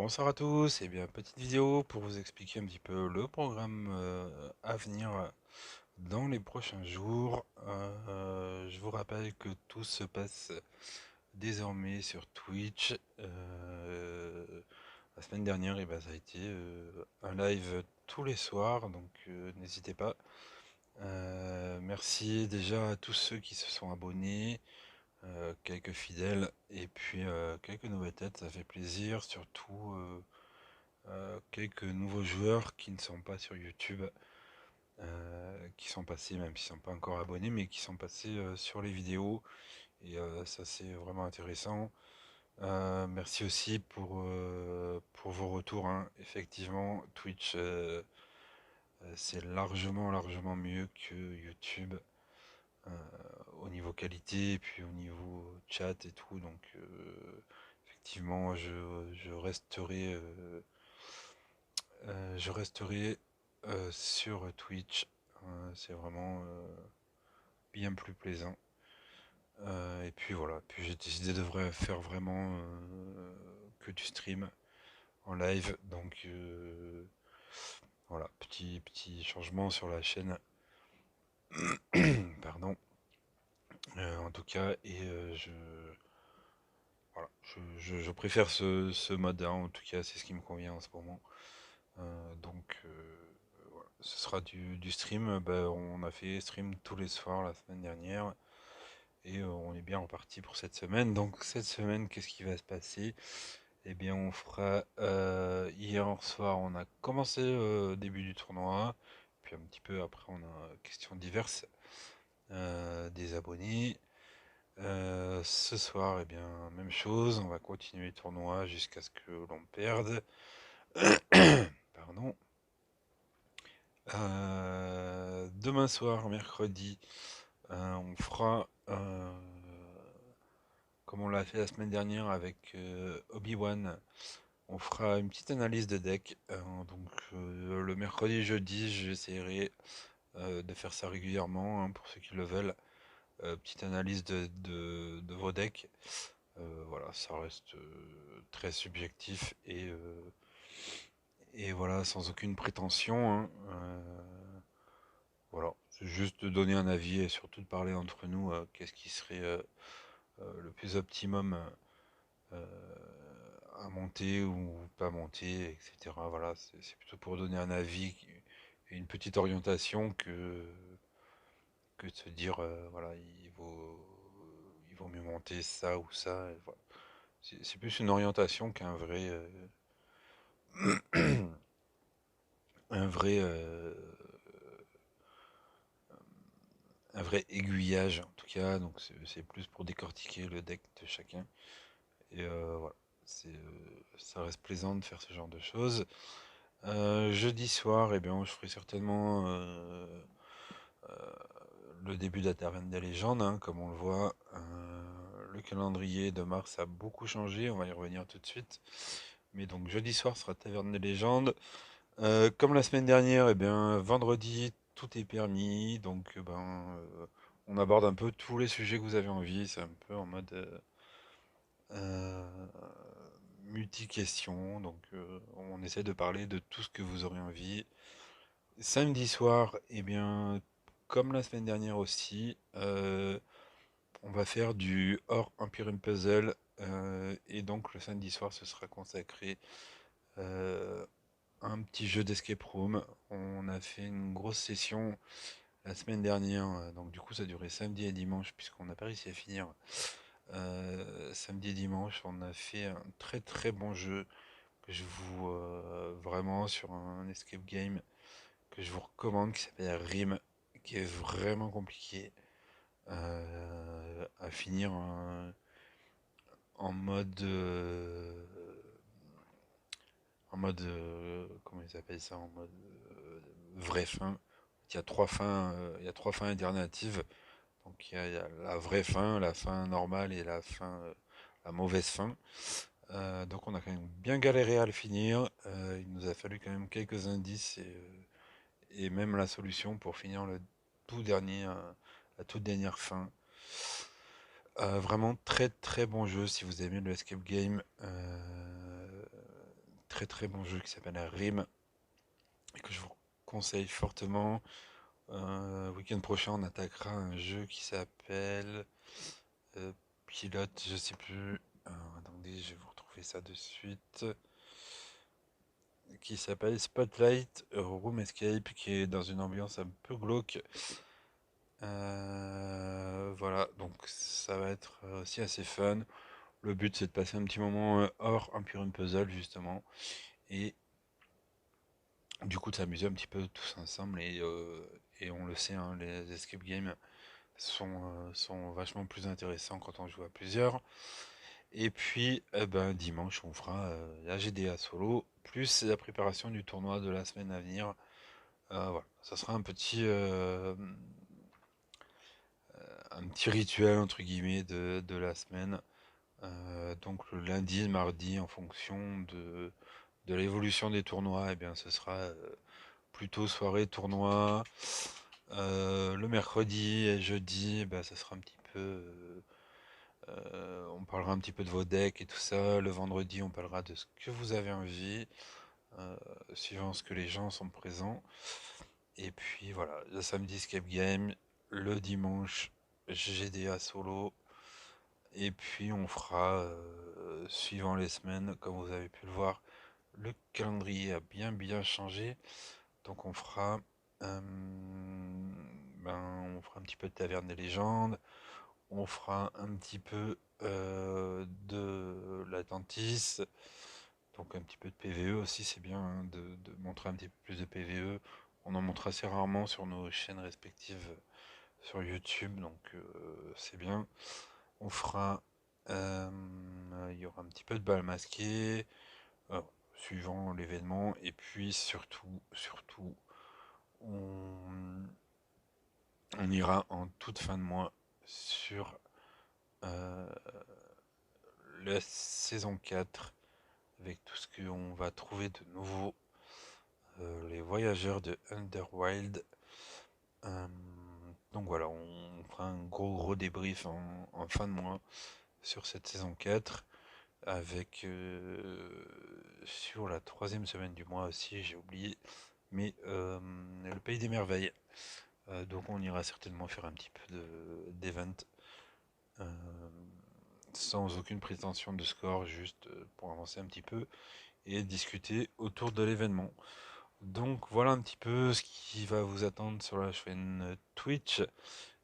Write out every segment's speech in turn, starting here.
Bonsoir à tous, et bien petite vidéo pour vous expliquer un petit peu le programme à venir dans les prochains jours. Je vous rappelle que tout se passe désormais sur Twitch. La semaine dernière, ça a été un live tous les soirs, donc n'hésitez pas. Merci déjà à tous ceux qui se sont abonnés, quelques fidèles et puis quelques nouvelles têtes, ça fait plaisir, surtout quelques nouveaux joueurs qui ne sont pas sur YouTube, qui sont passés, même s'ils ne sont pas encore abonnés, mais qui sont passés sur les vidéos, et ça c'est vraiment intéressant. Merci aussi pour vos retours, hein. Effectivement, Twitch, c'est largement mieux que YouTube, euh, au niveau qualité, et puis au niveau chat et tout, donc effectivement, je resterai sur Twitch. C'est vraiment bien plus plaisant. Et puis voilà, puis j'ai décidé de faire vraiment que du stream en live. Donc voilà, petit changement sur la chaîne. Pardon. En tout cas, et voilà, je préfère ce mode, hein. En tout cas, c'est ce qui me convient en ce moment. Donc voilà, ce sera du stream. On a fait stream tous les soirs la semaine dernière, et on est bien reparti pour cette semaine. Donc cette semaine, qu'est-ce qui va se passer? Eh bien, on fera hier soir, on a commencé début du tournoi, puis un petit peu après, on a questions diverses des abonnés. Ce soir, eh bien, même chose, on va continuer le tournoi jusqu'à ce que l'on perde. Pardon. Demain soir, mercredi, on fera, comme on l'a fait la semaine dernière avec Obi-Wan, on fera une petite analyse de deck. Donc le mercredi et jeudi, j'essaierai de faire ça régulièrement, hein, pour ceux qui le veulent. Petite analyse de vos decks. Voilà, ça reste très subjectif, et voilà, sans aucune prétention, hein. Voilà, c'est juste de donner un avis et surtout de parler entre nous, qu'est-ce qui serait le plus optimum euh, à monter ou pas monter, etc. Voilà, c'est plutôt pour donner un avis et une petite orientation que de se dire, voilà, il vaut mieux monter ça ou ça. Et voilà. C'est plus une orientation qu'un vrai, un vrai, un vrai aiguillage en tout cas. Donc c'est plus pour décortiquer le deck de chacun. Et voilà, ça reste plaisant de faire ce genre de choses. Jeudi soir, eh bien, je ferai certainement euh, le début de la Taverne des légendes, hein, comme on le voit. Le calendrier de mars a beaucoup changé, on va y revenir tout de suite. Mais donc jeudi soir sera Taverne des légendes. Comme la semaine dernière, eh bien, vendredi, tout est permis. Donc on aborde un peu tous les sujets que vous avez envie. C'est un peu en mode euh, multi-questions. Donc on essaie de parler de tout ce que vous aurez envie. Samedi soir, eh bien, comme la semaine dernière aussi, on va faire du hors Empyrean Puzzle. Et donc le samedi soir, ce sera consacré euh, à un petit jeu d'escape room. On a fait une grosse session la semaine dernière, donc du coup ça a duré samedi et dimanche puisqu'on n'a pas réussi à finir. Samedi et dimanche, on a fait un très bon jeu que je vous vraiment sur un escape game que je vous recommande, qui s'appelle Rim, qui est vraiment compliqué à finir en mode comment ils appellent ça, en mode vraie fin. Il y a trois fins alternatives. Donc il y a la vraie fin, la fin normale et la mauvaise fin. Donc on a quand même bien galéré à le finir. Il nous a fallu quand même quelques indices, et même la solution pour finir le tout dernier, la toute dernière fin. Vraiment très bon jeu si vous aimez le escape game. très très bon jeu qui s'appelle Rim et que je vous conseille fortement. Week-end prochain, on attaquera un jeu qui s'appelle euh, Pilote, je sais plus. Attendez, je vais vous retrouver ça de suite. Qui s'appelle Spotlight Room Escape, qui est dans une ambiance un peu glauque. Voilà, donc ça va être aussi assez fun. Le but c'est de passer un petit moment hors Imperium Puzzle justement, et du coup de s'amuser un petit peu tous ensemble. Et on le sait, hein, les escape games sont vachement plus intéressants quand on joue à plusieurs. Et puis ben, dimanche on fera la GDA solo, plus la préparation du tournoi de la semaine à venir. Voilà, ça sera un petit rituel entre guillemets de la semaine. Donc le lundi, le mardi, en fonction de l'évolution des tournois, et bien ce sera plutôt soirée tournoi. Le mercredi et jeudi, ben, ça sera un petit peu. On parlera un petit peu de vos decks et tout ça. Le vendredi, on parlera de ce que vous avez envie, euh, suivant ce que les gens sont présents. Et puis voilà, le samedi Escape Game, le dimanche GDA solo. Et puis on fera, suivant les semaines, comme vous avez pu le voir, le calendrier a bien bien changé. Donc euh, on fera un petit peu de Taverne des légendes, on fera un petit peu de l'Atlantis, donc un petit peu de PVE aussi, c'est bien hein, de montrer un petit peu plus de PVE. On en montre assez rarement sur nos chaînes respectives sur YouTube, donc c'est bien. On fera, il y aura un petit peu de bal masqué, euh, suivant l'événement, et puis surtout, on, on ira en toute fin de mois sur euh, la saison 4 avec tout ce qu'on va trouver de nouveau. Les voyageurs de Underwild. Euh, donc voilà, on fera un gros débrief en fin de mois sur cette saison 4 avec sur la troisième semaine du mois aussi, j'ai oublié, mais le pays des merveilles. Donc on ira certainement faire un petit peu d'event euh, sans aucune prétention de score, juste pour avancer un petit peu et discuter autour de l'événement. Donc voilà un petit peu ce qui va vous attendre sur la chaîne Twitch.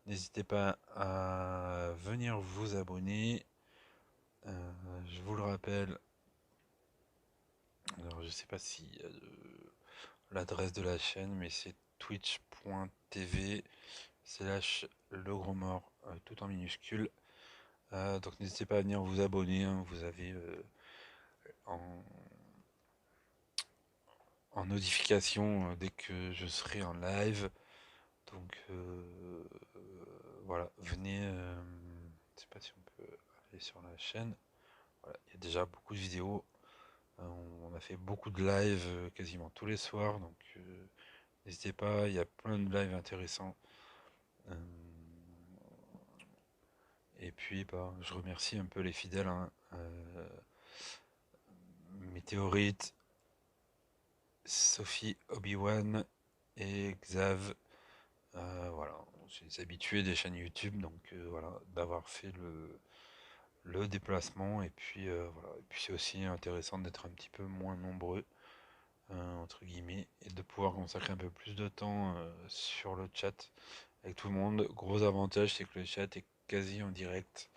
N'hésitez pas à venir vous abonner. Je vous le rappelle, alors je sais pas si l'adresse de la chaîne, mais c'est twitch.tv slash le gros mort, tout en minuscule. Donc n'hésitez pas à venir vous abonner, hein. Vous avez en, en notification dès que je serai en live. Donc voilà, venez. Je sais pas si on peut aller sur la chaîne. Voilà, il y a déjà beaucoup de vidéos. On a fait beaucoup de lives quasiment tous les soirs. Donc n'hésitez pas, il y a plein de lives intéressants. Euh, et puis bah, je remercie un peu les fidèles, hein. Météorite, Sophie, Obi-Wan et Xav. Voilà, j'ai les habitués des chaînes YouTube, donc voilà, d'avoir fait le déplacement. Et puis voilà, et puis c'est aussi intéressant d'être un petit peu moins nombreux, entre guillemets, et de pouvoir consacrer un peu plus de temps sur le chat avec tout le monde. Gros avantage, c'est que le chat est quasi en direct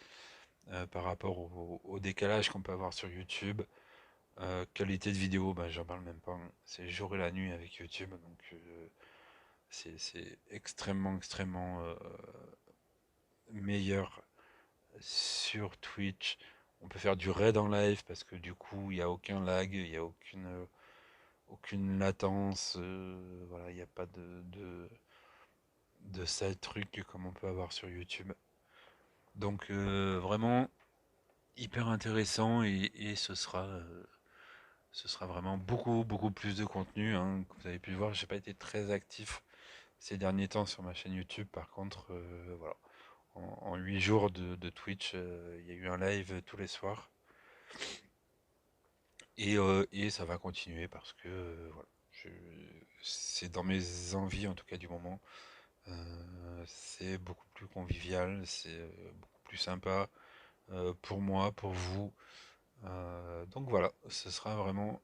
par rapport au décalage qu'on peut avoir sur YouTube. Qualité de vidéo, bah, j'en parle même pas, hein. C'est le jour et la nuit avec YouTube, donc c'est extrêmement meilleur sur Twitch. On peut faire du raid en live parce que du coup il n'y a aucun lag, il n'y a aucune latence, voilà, il n'y a pas de sale trucs comme on peut avoir sur YouTube. Donc vraiment hyper intéressant et ce sera vraiment beaucoup plus de contenu, hein. Comme vous avez pu le voir, j'ai pas été très actif ces derniers temps sur ma chaîne YouTube. Par contre, voilà, en 8 jours de Twitch, il y a eu un live tous les soirs. Et ça va continuer parce que voilà, je- c'est dans mes envies en tout cas du moment. C'est beaucoup plus convivial, c'est beaucoup plus sympa pour moi, pour vous. Donc voilà, ce sera vraiment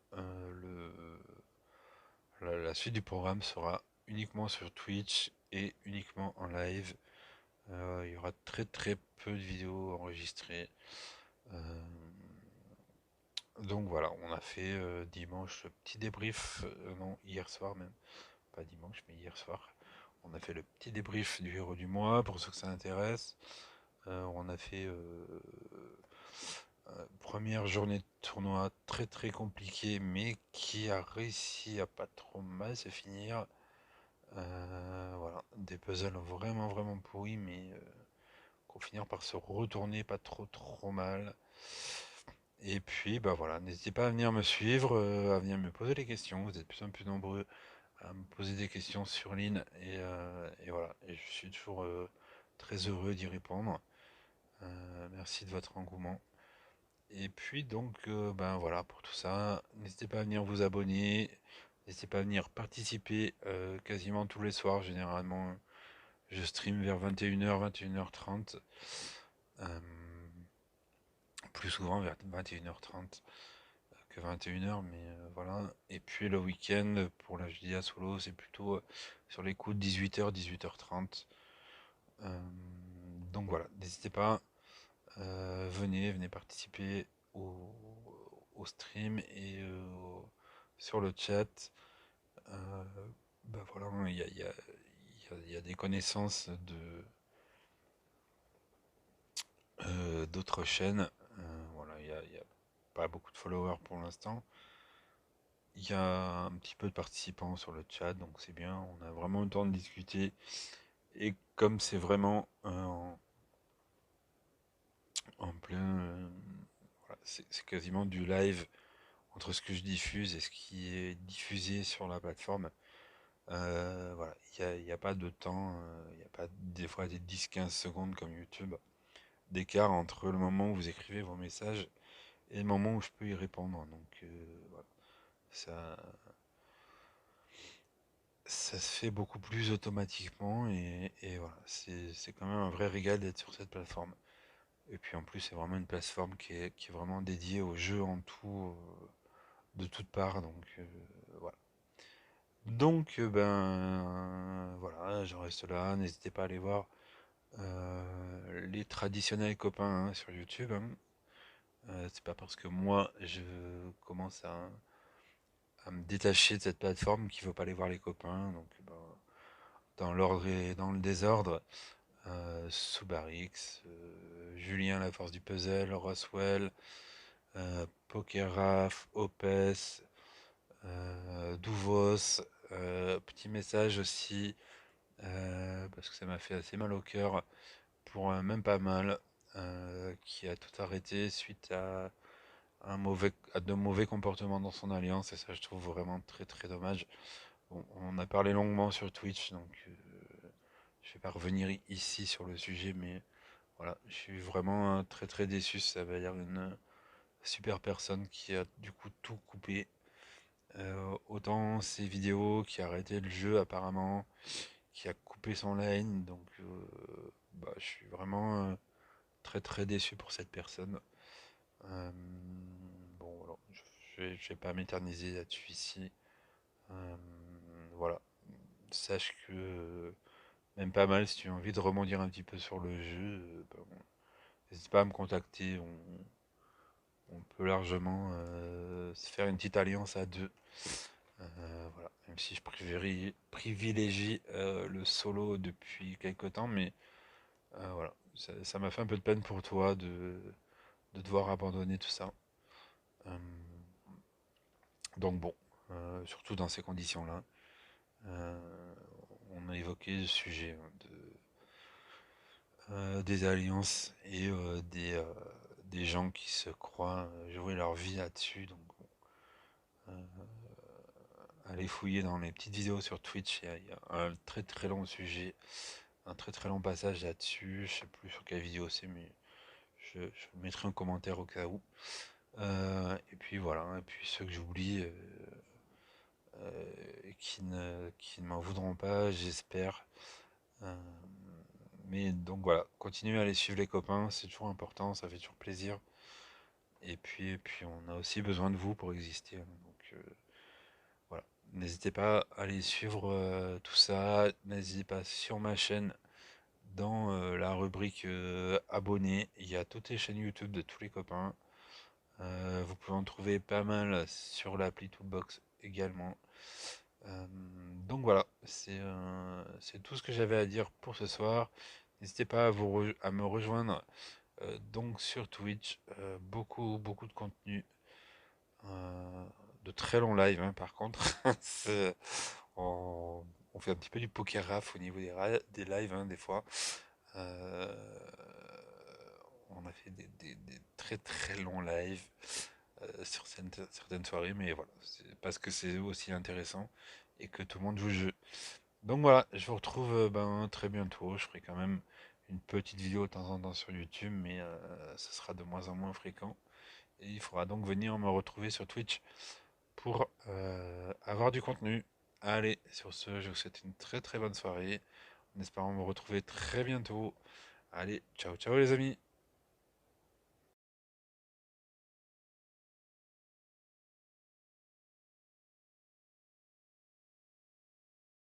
la suite du programme sera uniquement sur Twitch et uniquement en live. Il y aura très très peu de vidéos enregistrées. Euh, donc voilà, on a fait dimanche le petit débrief, non, hier soir même, pas dimanche, mais hier soir. On a fait le petit débrief du héros du mois pour ceux que ça intéresse. On a fait première journée de tournoi très très compliquée, mais qui a réussi à pas trop mal se finir. Voilà, des puzzles vraiment vraiment pourris, mais qu'on finir par se retourner pas trop trop mal. Et puis bah voilà, n'hésitez pas à venir me suivre, à venir me poser des questions. Vous êtes de plus en plus nombreux à me poser des questions sur ligne et voilà. Et je suis toujours très heureux d'y répondre. Merci de votre engouement. Et puis donc ben voilà pour tout ça. N'hésitez pas à venir vous abonner. N'hésitez pas à venir participer quasiment tous les soirs. Généralement, je stream vers 21h, 21h30. Euh, Plus souvent vers 21h30 que 21h, mais voilà. Et puis le week-end, pour la JDA solo, c'est plutôt sur les coups de 18h, 18h30. Euh, donc voilà, n'hésitez pas, venez participer au, au stream et sur le chat. Euh, bah voilà, il y a des connaissances d'autres chaînes. Voilà, il y a pas beaucoup de followers pour l'instant. Il y a un petit peu de participants sur le chat, donc c'est bien. On a vraiment le temps de discuter. Et comme c'est vraiment en plein. Voilà, c'est quasiment du live entre ce que je diffuse et ce qui est diffusé sur la plateforme. Voilà, il y a pas de temps, il n'y a pas des fois des 10-15 secondes comme YouTube d'écart entre le moment où vous écrivez vos messages et le moment où je peux y répondre. Donc voilà, ça, ça se fait beaucoup plus automatiquement et voilà, c'est quand même un vrai régal d'être sur cette plateforme. Et puis en plus, c'est vraiment une plateforme qui est vraiment dédiée aux jeux en tout, de toutes parts. Donc voilà. Donc ben voilà, j'en reste là. N'hésitez pas à aller voir les traditionnels copains hein, sur YouTube. Hein. C'est pas parce que moi je commence à me détacher de cette plateforme qu'il faut pas aller voir les copains. Donc ben, dans l'ordre et dans le désordre. Subarix, Julien La Force du Puzzle, Roswell, Pokeraf, Opes, Douvos, petit message aussi, parce que ça m'a fait assez mal au cœur, pour même pas mal, qui a tout arrêté suite à de mauvais comportements dans son alliance, et ça je trouve vraiment très très dommage. Bon, on a parlé longuement sur Twitch, donc je vais pas revenir ici sur le sujet, mais voilà, je suis vraiment très très déçu. Ça va dire une super personne qui a du coup tout coupé. Autant ses vidéos, qui a arrêté le jeu apparemment, qui a coupé son line. Donc bah, je suis vraiment très très déçu pour cette personne. Euh, bon, voilà, je vais pas m'éterniser là-dessus ici. Euh, voilà, sache que même pas mal si tu as envie de rebondir un petit peu sur le jeu, bah, n'hésite pas à me contacter. On peut largement se faire une petite alliance à deux. Voilà. Même si je privilégie le solo depuis quelque temps, mais voilà. Ça m'a fait un peu de peine pour toi de devoir abandonner tout ça. Euh, donc bon, surtout dans ces conditions-là. Euh, on a évoqué le sujet hein, des alliances et des gens qui se croient jouer leur vie là-dessus. Donc bon, allez fouiller dans les petites vidéos sur Twitch, il y a un très très long sujet, un très très long passage là-dessus. Je sais plus sur quelle vidéo c'est, mais je mettrai un commentaire au cas où. Et puis voilà, et puis ceux que j'oublie qui ne m'en voudront pas, j'espère. Euh, mais donc voilà, continuez à aller suivre les copains, c'est toujours important, ça fait toujours plaisir. Et puis on a aussi besoin de vous pour exister, hein. Donc voilà, n'hésitez pas à aller suivre tout ça, n'hésitez pas sur ma chaîne, dans la rubrique abonnés, il y a toutes les chaînes YouTube de tous les copains. Vous pouvez en trouver pas mal sur l'appli Toolbox également. Euh, donc voilà, c'est tout ce que j'avais à dire pour ce soir. N'hésitez pas à me rejoindre donc sur Twitch. Beaucoup de contenu. euh, de très longs lives, hein, par contre. C'est- on, on fait un petit peu du poker raf au niveau des lives, hein, des fois. Euh, on a fait des très très longs lives sur certaines soirées, mais voilà, c'est parce que c'est aussi intéressant et que tout le monde joue le jeu. Donc voilà, je vous retrouve très bientôt. Je ferai quand même une petite vidéo de temps en temps sur YouTube, mais ce sera de moins en moins fréquent. Et il faudra donc venir me retrouver sur Twitch pour avoir du contenu. Allez, sur ce, je vous souhaite une très très bonne soirée, en espérant me retrouver très bientôt. Allez, ciao ciao les amis!